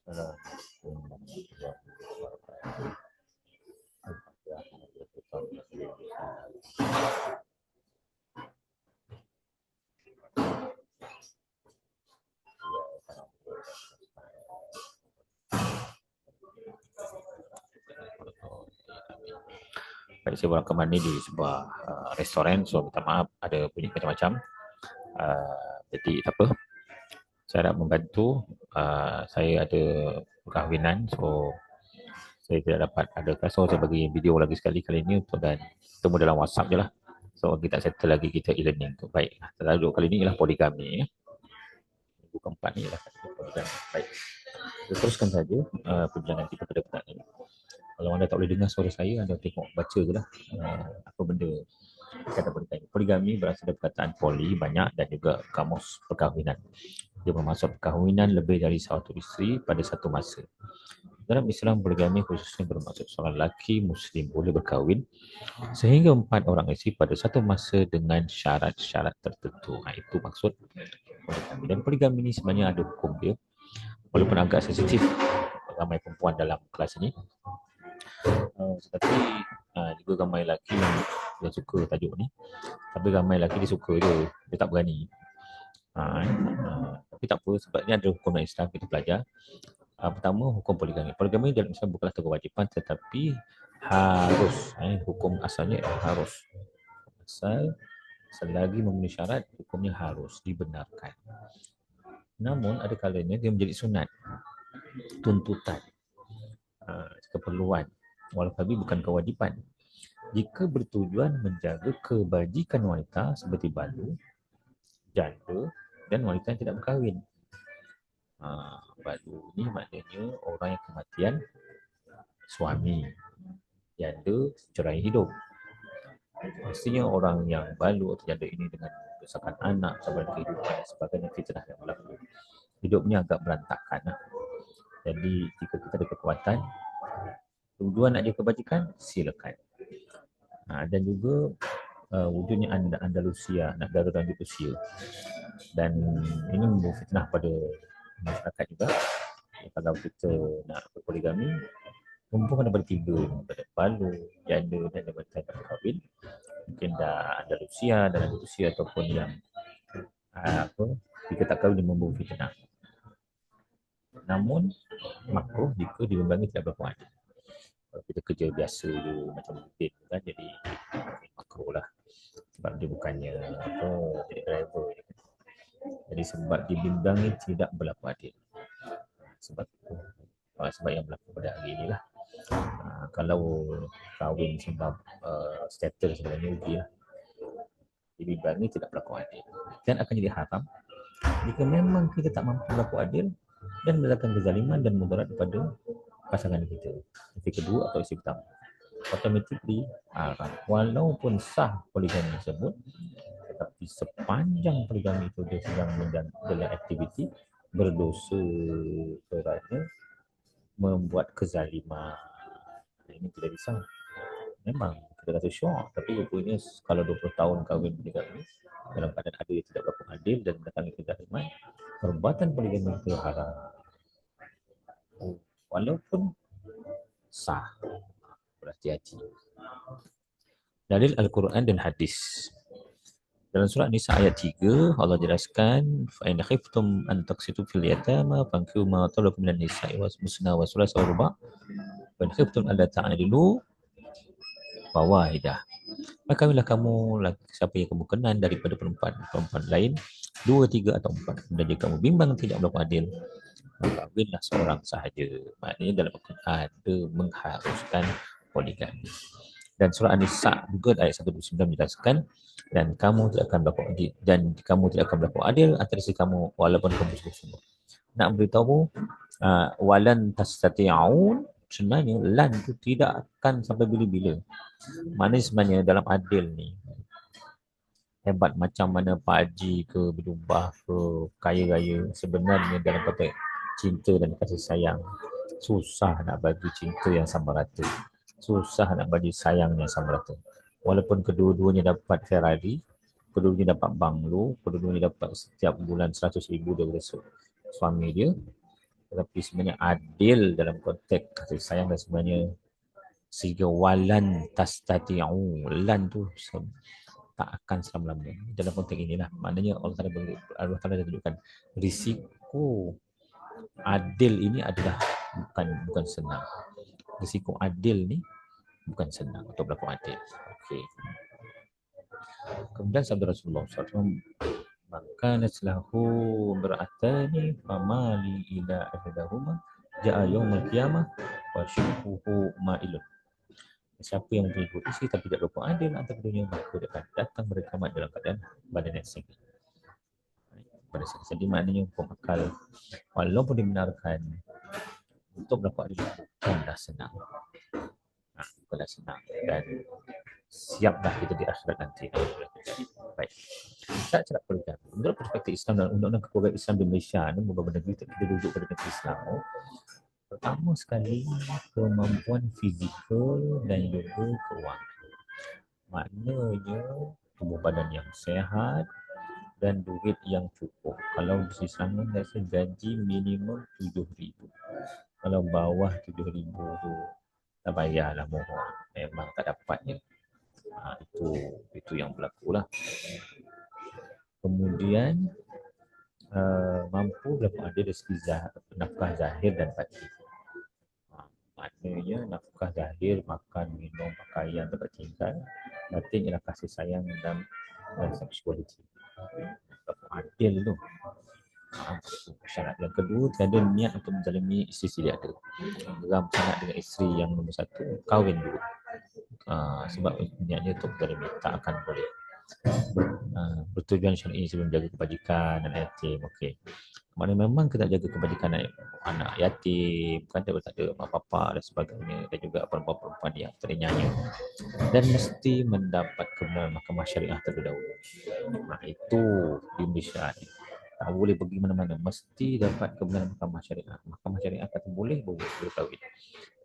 Baik, saya berakaman ni di sebuah restoran, so minta maaf ada bunyi macam-macam. Jadi tak apa, saya nak membantu. Saya ada perkahwinan, so saya tidak dapat ada kelas, so saya bagi video lagi sekali kali ini untuk dan temu dalam WhatsApp je lah. So kita settle lagi kita e-learning tu. Baik, tajuk kali ini ialah poligami ya. Minggu keempat ni ialah poligami. Baik, kita teruskan saja perbincangan kita pada petang ini. Kalau anda tak boleh dengar suara saya, anda tengok baca je lah apa benda kata poligami. Poligami berasal dari perkataan poli, banyak, dan juga kamus perkahwinan. Dia bermaksud perkahwinan lebih dari satu isteri pada satu masa. Dalam Islam, poligami khususnya bermaksud seorang lelaki Muslim boleh berkahwin sehingga 4 orang isteri pada satu masa dengan syarat-syarat tertentu. Itu maksud poligami. Dan poligami ini sebenarnya ada hukum dia, walaupun agak sensitif ramai perempuan dalam kelas ini. Tetapi juga ramai lelaki yang suka tajuk ni. Tapi ramai lelaki dia suka je, dia tak berani. Tapi tak apa, sebab ni ada hukum dalam Islam kita belajar. Pertama, hukum poligami. Poligami dalam Islam bukanlah kewajipan tetapi harus. Hukum asalnya harus. Asal selagi memenuhi syarat, hukumnya harus dibenarkan. Namun ada kalanya dia menjadi sunat, tuntutan, keperluan, walaupun bukan kewajipan. Jika bertujuan menjaga kebajikan wanita seperti balu, janda dan wanita yang tidak berkahwin. Balu ni maknanya orang yang kematian suami, janda cerai hidup. Pastinya orang yang balu atau janda ini dengan besarkan anak, cabaran kehidupan dan sebagainya, fitnah yang berlaku, hidupnya agak berantakan. Jadi jika kita ada kekuatan, tujuan nak jaga kebajikan, silakan. Dan juga wujudnya Andalusia, negara Andalusia, dan ini membawa fitnah pada masyarakat juga. Kalau kita nak berpoligami, perempuan kena bertiga, pada balu, janda dan wanita yang berkahwin, mungkin dah Andalusia dan Andalusia ataupun yang jika tak kahwin dia membawa fitnah. Namun makruh jika diimbangi tidak berlaku adil. Kalau kita kerja biasa je macam rutin kan, jadi makruh lah, sebab dia bukannya jadi driver je kan. Jadi sebab dibimbangi tidak berlaku adil. Sebab yang berlaku pada hari inilah. Kalau kahwin sebab status sebenarnya rugi lah, dibimbangi tidak berlaku adil dan akan jadi haram jika memang kita tak mampu berlaku adil dan melakukan kezaliman dan mudarat kepada pasangan kita, isteri kedua atau isteri pertama, automatically haram. Walaupun sah poligami tersebut, tetapi sepanjang poligami itu dia sedang menjalankan aktiviti berdosa kerana membuat kezaliman, ini tidak bisa. Memang kita kata syok, tapi rupanya kalau 20 tahun kahwin poligami dalam keadaan ada yang tidak berlaku adil dan mendatangi kezaliman, perbuatan poligami itu haram walaupun sah. Berhati-hati. Dalil Al-Quran dan Hadis. Dalam surah Nisa ayat 3, Allah jelaskan, fa in khiftum an taqsitu fil yatama fankihu ma talakum minan nisa'i wasmusna wa sulasa wa ruba' fa in khiftum alla ta'dilu fawahidah. Maka bila kamu, siapa yang kamu kenan daripada perempuan lain, 2, 3 atau 4, dan jika kamu bimbang tidak berlaku adil, maka kahwinlah seorang sahaja. Maknanya dalam Al-Quran ada mengharuskan poligami. Dan surah An-Nisa juga ayat 129 menjelaskan, dan kamu tidak akan berlaku adil, antara si kamu walaupun kamu sungguh-sungguh. Nak beritahu walan tastati'un, sebenarnya lan tu tidak akan sampai bila-bila. Maknanya sebenarnya dalam adil ni, hebat macam mana Pak Haji ke, berubah ke, kaya-raya, sebenarnya dalam konteks cinta dan kasih sayang, susah nak bagi cinta yang sama rata, susah nak bagi sayang yang sama rata. Walaupun kedua-duanya dapat Ferrari, kedua-duanya dapat banglo, kedua-duanya dapat setiap bulan 100,000 daripada suami dia, Tetapi sebenarnya adil dalam konteks kasih sayang dan sebenarnya sehingga walan tastati'u, lan tu tak akan selama-lamanya. Dalam konteks inilah maknanya Allah Taala dah tunjukkan risiko adil ini adalah bukan senang. Risiko adil ni bukan senang untuk berlaku adil. Okey. Kemudian sabda Rasulullah SAW, maka naslahu beratani famali ila ahdahuma ja'a yaumul qiyamah wa syukuhu ma'ilun. Siapa yang mempunyai dua isteri tapi tidak berlaku adil antara keduanya, maka dia akan datang mereka dalam keadaan badan yang singgi. Pada jadi maknanya hukum akal walaupun dibenarkan untuk berlaku adil bukanlah senang. Bukanlah senang dan siap dah kita di akhirat nanti. Baik. Tak cerak poligami. Menurut perspektif Islam dan undang-undang kekeluargaan Islam di Malaysia ni, beberapa negeri kita duduk pada negeri Islam. Pertama sekali, kemampuan fizikal dan juga keuangan. Maknanya, tubuh badan yang sehat dan duit yang cukup. Kalau di Islam ni, rasa gaji minimum 7,000. Kalau bawah 7,000 tu, tak payahlah mohon. Memang tak dapatnya. Itu yang berlaku lah. Kemudian mampu berlaku adil dari segi nafkah zahir dan batin. Maknanya nafkah zahir, makan, minum, pakaian, tempat tinggal. Batin ialah kasih sayang dan seksualiti. Berlaku adil tu. Syarat yang kedua, tiada niat untuk menzalimi isteri dia ada. Geram sangat dengan isteri yang nombor satu, kahwin dulu. Sebab niatnya untuk menzalimi, tak akan boleh. Bertujuan syar'i sebelum jaga kebajikan dan yatim. Okey. Maknanya memang kita jaga kebajikan anak yatim, kan tak ada mak bapa dan sebagainya, dan juga perempuan-perempuan yang ternyanya, dan mesti mendapat kebenaran mahkamah syariah terlebih dahulu. Itu di Malaysia ni. Tak boleh pergi mana-mana, mesti dapat kebenaran mahkamah syariah. Mahkamah syariah kata boleh kahwin.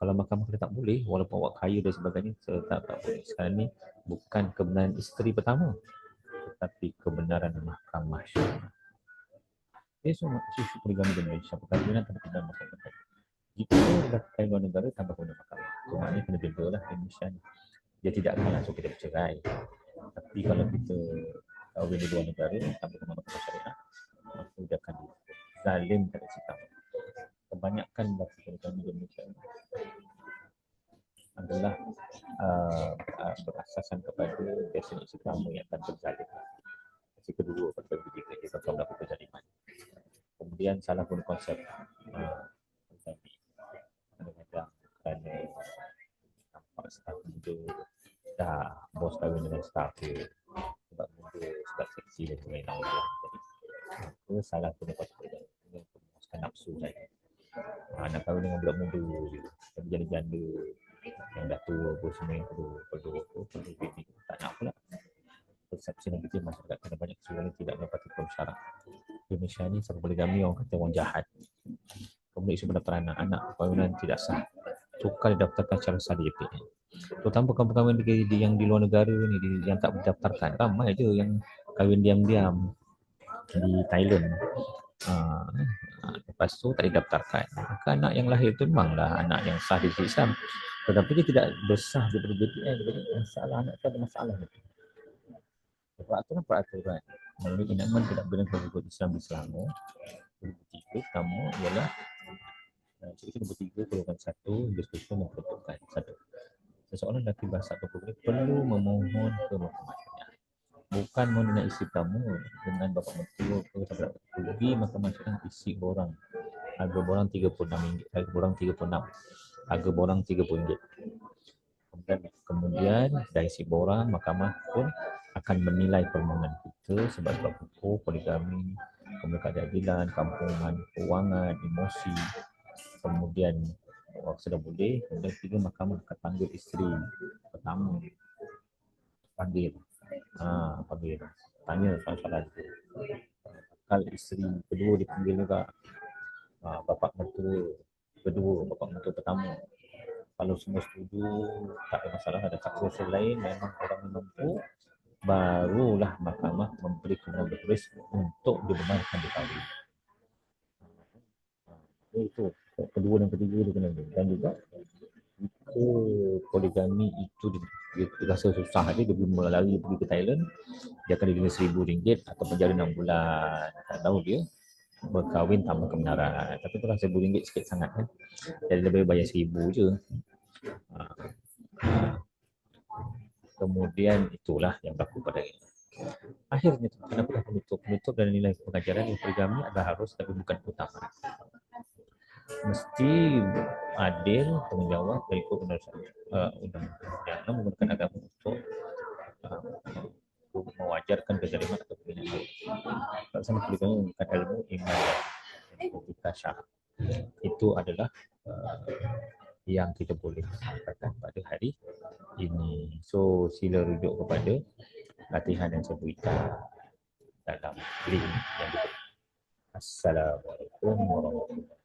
Kalau mahkamah kata tak boleh, walaupun awak kaya dan sebagainya, tetap tak boleh. Sekarang ni bukan kebenaran isteri pertama, tetapi kebenaran mahkamah syariah. Semua isu poligami di Malaysia, perkahwinan tanpa kebenaran mahkamah. Jika dilakukan luar negara tanpa kebenaran mahkamah, itu maknanya kena bedalah di Malaysia ni. Dia tidak akan langsung kita bercerai. Tapi kalau kita kahwin di luar negara tanpa kebenaran mahkamah syariah, maka dia akan zalim pada kita. Kebanyakan lelaki poligami di Malaysia adalah berasaskan kepada destinasi kamu yang akan berzalim. Yang kedua, pada ketiga, dia akan melakukan kezaliman. Kemudian salah guna konsep kadang-kadang kerana nampak staf muda, dah bos kahwin dengan staf dia sebab muda, sebab seksi dan sebagainya. Jadi salah guna konsep dengan memuaskan nafsu saja. Nak kahwin dengan budak muda je, tapi jadi janda yang dah tua pun semua yang perlu bini, tak nak pula. Persepsi negatif masyarakat kerana banyak keseluruhan tidak mendapat hukum syarak. Di Malaysia ni siapa poligami orang kata orang jahat. Kemudian isu pendaftaran anak perkahwinan tidak sah, sukar didaftarkan secara sah di JPN. Terutama perkahwinan yang di luar negara ni, yang tak didaftarkan, ramai je yang kahwin diam-diam di Thailand. Lepas tu tak didaftarkan. Maka anak yang lahir tu memanglah anak yang sah di Islam, tetapi dia tidak bersah daripada JPN. Jadi masalah anak tu ada masalah. Peraturan melalui enakmen tidak benar berikut Islam di Selangor. Tiga kamu ialah cerita nombor 3 golongan 1 diskusi memperuntukkan 1. Seseorang lelaki bahasa atau perlu memohon ke mahkamah syariah, bukan mengenai isi kamu dengan bapa mertua ke sahabat pergi mahkamah syariah isi borang, harga borang RM36, harga borang RM36, harga borang RM30. Kemudian dari isi borang, mahkamah pun akan menilai permohonan kita sebab hukum, poligami, kemudian keadilan, kampungan, kewangan, emosi. Kemudian sudah boleh, kemudian 3 mahkamah akan panggil isteri pertama, panggil tanya soalan-soalan itu. Kalau isteri kedua dipanggil juga, bapa mertua kedua, bapa mertua pertama. Kalau semua setuju, tak ada masalah, ada saksi lain, memang orang mampu, barulah mahkamah memberi kebenaran bertulis untuk dibenarkan dikahwin. Itu kedua dan ketiga dia kena. Dan juga jika poligami itu dia rasa susah dia belum lari pergi ke Thailand, dia akan didenda RM1,000 atau penjara 6 bulan kalau dia berkahwin tanpa kebenaran. Tapi tu kan RM1,000 sikit sangat kan. Jadi lebih bayar RM1,000 je. Kemudian itulah yang berlaku pada ini. Akhirnya kenapa penutup dan nilai pengajaran yang poligami adalah harus tapi bukan utama. Mesti adil, tanggungjawab dan ikut undang-undang. Jangan menggunakan agama untuk mewajarkan kezaliman atau penghinaan. Kalau sama poligami menggunakan ilmu iman dan etika syar'i. Itu adalah yang kita boleh sampaikan pada hari ini. So sila rujuk kepada latihan yang saya berikan dalam link yang diberikan. Assalamualaikum warahmatullahi wabarakatuh.